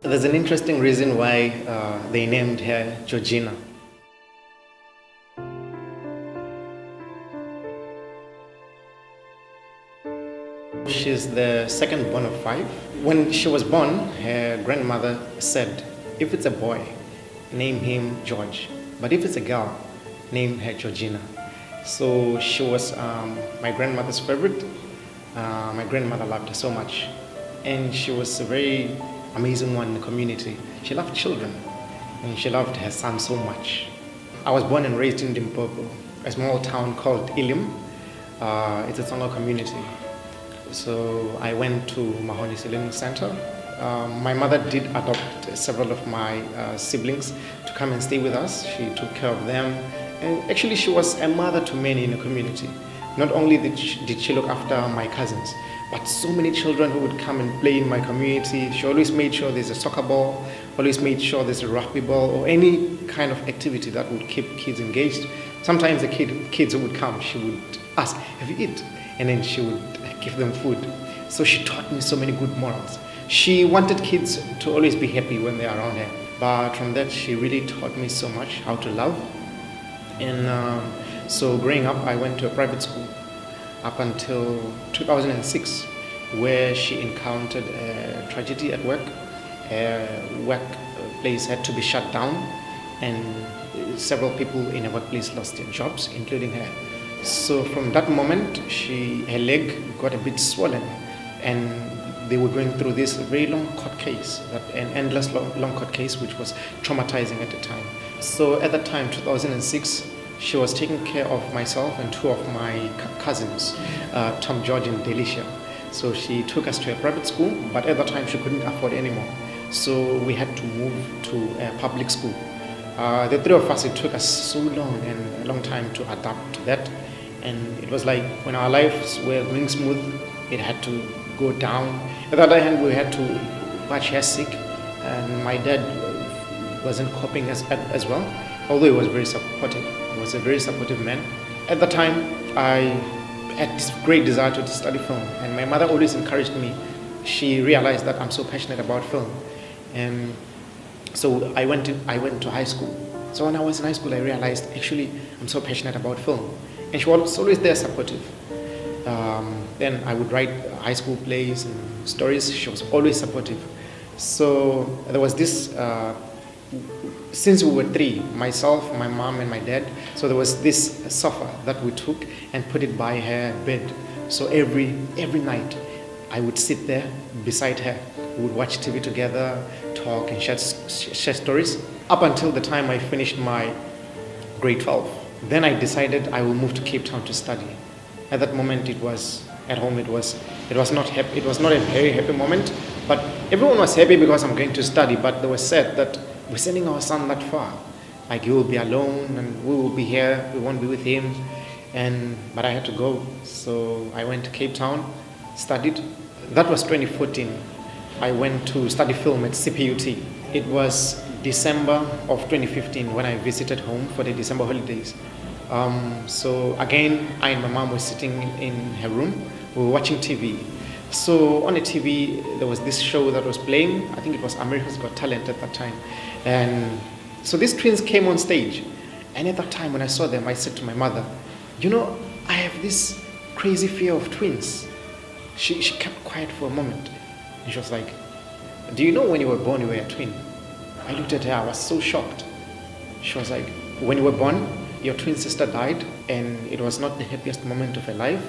There's an interesting reason why they named her Georgina. She's the second born of five. When she was born, her grandmother said, if it's a boy, name him George. But if it's a girl, name her Georgina. So she was my grandmother's favorite. My grandmother loved her so much. And she was a very amazing one in the community. She loved children, and she loved her son so much. I was born and raised in Limpopo, a small town called Ilim. It's a Tsonga community. So I went to Mahonisi Learning Center. My mother did adopt several of my siblings to come and stay with us. She took care of them. And actually, she was a mother to many in the community. Not only did she look after my cousins, but so many children who would come and play in my community. She always made sure there's a soccer ball, always made sure there's a rugby ball, or any kind of activity that would keep kids engaged. Sometimes the kids who would come, she would ask, have you eaten? And then she would give them food. So she taught me so many good morals. She wanted kids to always be happy when they're around her. But from that, she really taught me so much how to love. And so growing up, I went to a private school up until 2006, where she encountered a tragedy at work. Her workplace had to be shut down, and several people in her workplace lost their jobs, including her. So from that moment, her leg got a bit swollen, and they were going through this very long court case, an endless long court case, which was traumatizing at the time. So at that time, 2006, she was taking care of myself and two of my cousins, Tom, George, and Delicia. So she took us to a private school, but at that time she couldn't afford anymore. So we had to move to a public school. The three of us, it took us so long and a long time to adapt to that. And it was like when our lives were going smooth, it had to go down. On the other hand, we had to watch her sick, and my dad wasn't coping as well, although he was very supportive. He was a very supportive man. At the time, I had this great desire to study film, and my mother always encouraged me. She realized that I'm so passionate about film, and so I went to high school. So when I was in high school, I realized actually I'm so passionate about film, and she was always there supportive. Then I would write high school plays and stories. She was always supportive. So there was this. Since we were three, myself, my mom, and my dad, so there was this sofa that we took and put it by her bed. So every night, I would sit there beside her. We would watch TV together, talk, and share stories. Up until the time I finished my grade 12. Then I decided I will move to Cape Town to study. At that moment, it was at home. It was not happy. It was not a very happy moment. But everyone was happy because I'm going to study. But they were sad that we're sending our son that far. Like, he will be alone, and we will be here. We won't be with him. But I had to go. So I went to Cape Town, studied. That was 2014. I went to study film at CPUT. It was December of 2015 when I visited home for the December holidays. So again, I and my mom were sitting in her room. We were watching TV. So on the TV, there was this show that was playing. I think it was America's Got Talent at that time. And so these twins came on stage. And at that time, when I saw them, I said to my mother, I have this crazy fear of twins. She kept quiet for a moment. And she was like, do you know when you were born, you were a twin? I looked at her, I was so shocked. She was like, when you were born, your twin sister died, and it was not the happiest moment of her life.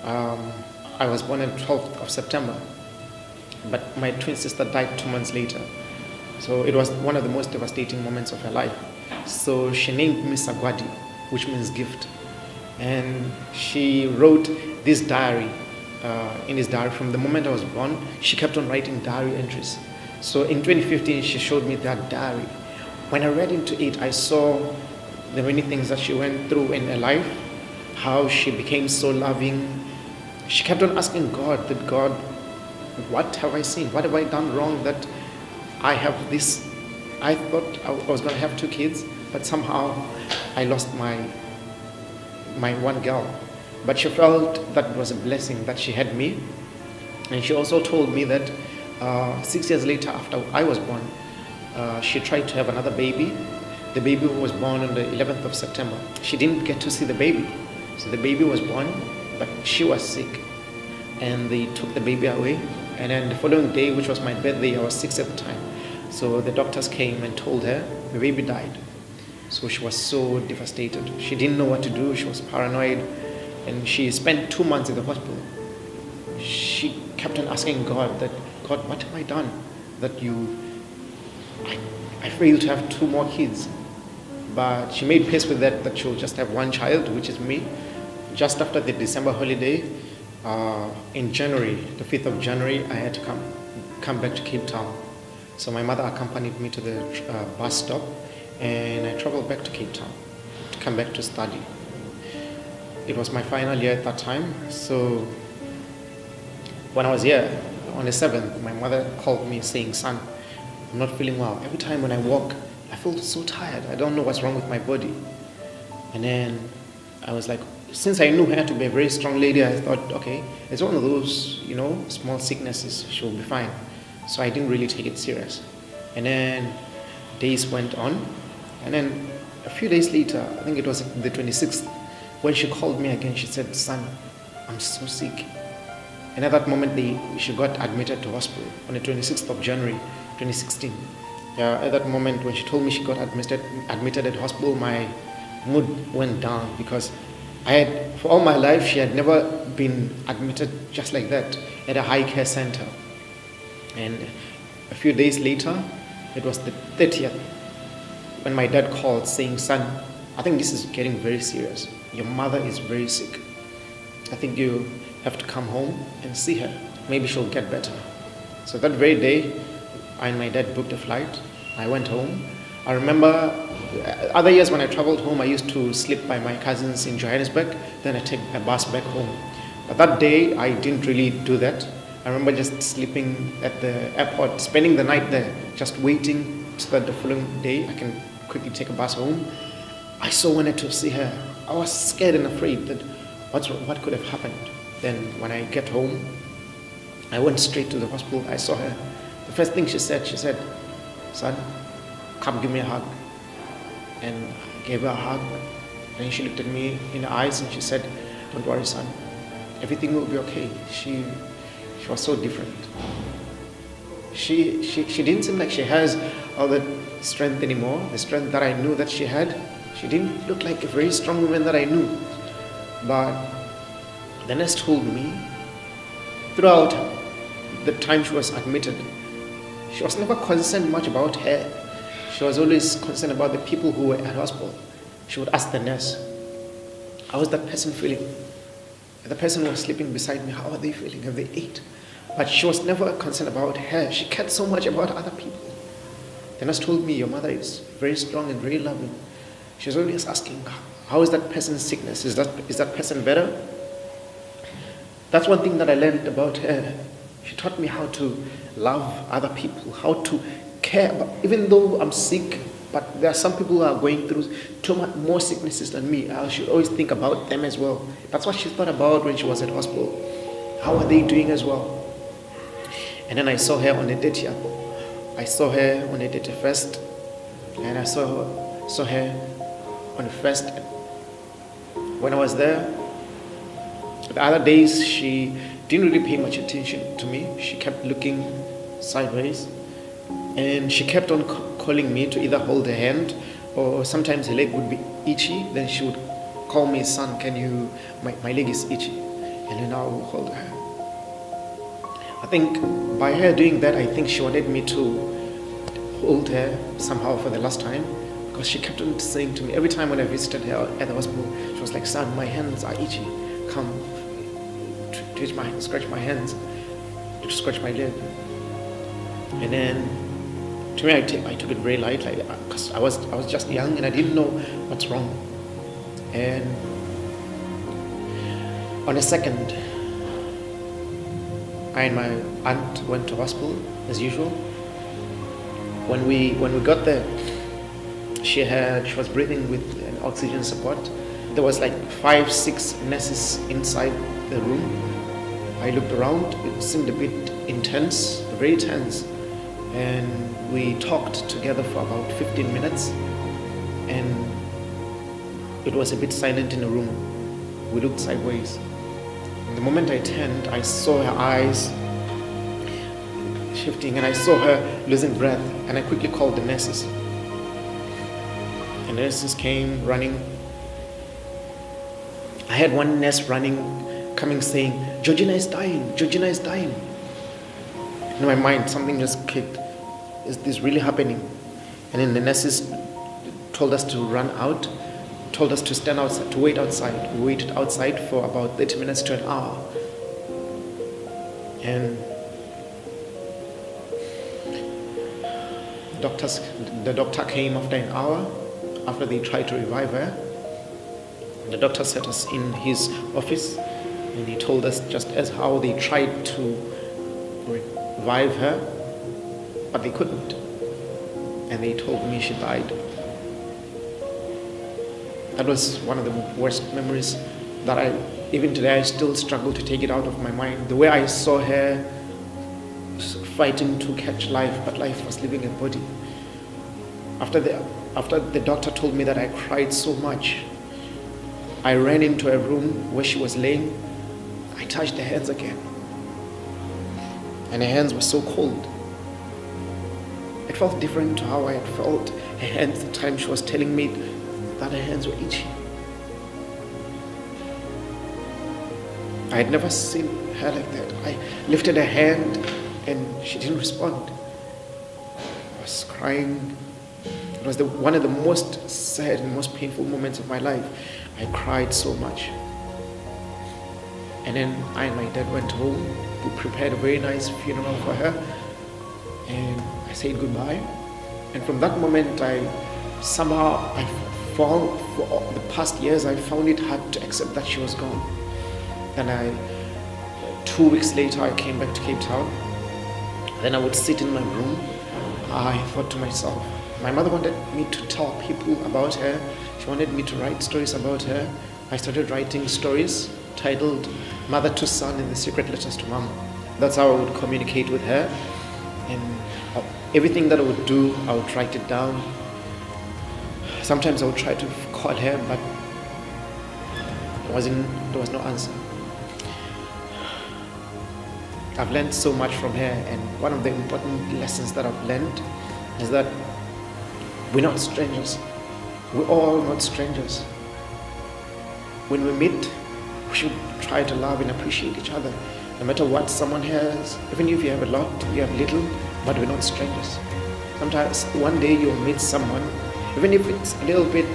I was born on the 12th of September, but my twin sister died 2 months later. So it was one of the most devastating moments of her life. So she named me Sagwadi, which means gift. And she wrote this diary. In this diary, from the moment I was born, she kept on writing diary entries. So in 2015, she showed me that diary. When I read into it, I saw the many things that she went through in her life, how she became so loving. She kept on asking God, that God, what have I sinned? What have I done wrong that I have this? I thought I was going to have 2 kids, but somehow I lost my one girl. But she felt that it was a blessing that she had me. And she also told me that 6 years later, after I was born, she tried to have another baby. The baby was born on the 11th of September. She didn't get to see the baby. So the baby was born, but she was sick. And they took the baby away. And then the following day, which was my birthday, I was 6 at the time. So the doctors came and told her the baby died. So she was so devastated. She didn't know what to do. She was paranoid. And she spent 2 months in the hospital. She kept on asking God that, God, what have I done? That I failed to have 2 more kids. But she made peace with that she'll just have 1 child, which is me. Just after the December holiday, in January, the 5th of January, I had to come back to Cape Town. So my mother accompanied me to the bus stop, and I traveled back to Cape Town to come back to study. It was my final year at that time. So when I was here, on the 7th, my mother called me saying, son, I'm not feeling well. Every time when I walk, I feel so tired. I don't know what's wrong with my body. And then I was like, since I knew her to be a very strong lady, I thought, okay, it's one of those, small sicknesses. She'll be fine. So I didn't really take it serious. And then days went on. And then a few days later, I think it was the 26th, when she called me again, she said, son, I'm so sick. And at that moment, she got admitted to hospital on the 26th of January, 2016. At that moment, when she told me she got admitted at hospital, my mood went down because for all my life, she had never been admitted just like that at a high care center. And a few days later, it was the 30th, when my dad called saying, son, I think this is getting very serious. Your mother is very sick. I think you have to come home and see her. Maybe she'll get better. So that very day, I and my dad booked a flight. I went home. I remember other years when I traveled home, I used to sleep by my cousins in Johannesburg. Then I take a bus back home. But that day, I didn't really do that. I remember just sleeping at the airport, spending the night there, just waiting so that the following day I can quickly take a bus home. I so wanted to see her. I was scared and afraid that what could have happened. Then when I get home, I went straight to the hospital. I saw her. The first thing she said, son, come give me a hug. And I gave her a hug. Then she looked at me in the eyes and she said, don't worry, son. Everything will be okay. She was so different. She didn't seem like she has all that strength anymore, the strength that I knew that she had. She didn't look like a very strong woman that I knew. But the nurse told me, throughout the time she was admitted, she was never concerned much about her. She was always concerned about the people who were at hospital. She would ask the nurse, how is that person feeling? The person who was sleeping beside me, how are they feeling? Have they ate? But she was never concerned about her. She cared so much about other people. The nurse told me, your mother is very strong and very loving. She was always asking, how is that person's sickness? Is that person better? That's one thing that I learned about her. She taught me how to love other people, how to care about, even though I'm sick, but there are some people who are going through too much more sicknesses than me. I should always think about them as well. That's what she thought about when she was at hospital. How are they doing as well? And then I saw her on the 30th. I saw her on the 31st. And I saw her on the 1st. When I was there, the other days she didn't really pay much attention to me. She kept looking sideways. And she kept on calling me to either hold her hand, or sometimes her leg would be itchy. Then she would call me, son, my leg is itchy. And then I would hold her. I think by her doing that, I think she wanted me to hold her somehow for the last time, because she kept on saying to me, every time when I visited her at the hospital, she was like, son, my hands are itchy. Come, twitch my hands, scratch my hands, scratch my leg. And then, to me, I took it very light, because I was just young and I didn't know what's wrong. And on the 2nd, I and my aunt went to hospital as usual. When we got there, she was breathing with an oxygen support. There was like 5-6 nurses inside the room. I looked around. It seemed a bit intense, very tense. And we talked together for about 15 minutes. And it was a bit silent in the room. We looked sideways. The moment I turned, I saw her eyes shifting and I saw her losing breath. And I quickly called the nurses. And the nurses came running. I had one nurse coming saying, Georgina is dying, Georgina is dying. In my mind, something just clicked. Is this really happening? And then the nurses told us to run out, told us to stand outside, to wait outside. We waited outside for about 30 minutes to an hour. And the doctor came after an hour, after they tried to revive her. The doctor set us in his office and he told us just as how they tried to revive her, but they couldn't. And they told me she died. That was one of the worst memories that even today I still struggle to take it out of my mind. The way I saw her fighting to catch life, but life was leaving her body. After the doctor told me that, I cried so much. I ran into a room where she was laying. I touched her hands again. And her hands were so cold. It felt different to how I had felt her hands the time she was telling me that her hands were itchy. I had never seen her like that. I lifted her hand and she didn't respond. I was crying. It was one of the most sad and most painful moments of my life. I cried so much. And then I and my dad went home. We prepared a very nice funeral for her. And I said goodbye. And from that moment, I found, for the past years, I found it hard to accept that she was gone. And 2 weeks later, I came back to Cape Town. Then I would sit in my room. I thought to myself, my mother wanted me to tell people about her. She wanted me to write stories about her. I started writing stories titled Mother to Son and the Secret Letters to Mom. That's how I would communicate with her. And everything that I would do, I would write it down. Sometimes I would try to call her, but there was no answer. I've learned so much from her, and one of the important lessons that I've learned is that we're not strangers. We're all not strangers. When we meet, we should try to love and appreciate each other. No matter what someone has, even if you have a lot, you have little, but we're not strangers. Sometimes one day you'll meet someone, even if it's a little bit,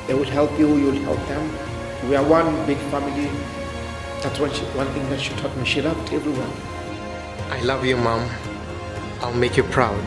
they will help you, you'll help them. We are one big family. That's one thing that she taught me. She loved everyone. I love you, Mom. I'll make you proud.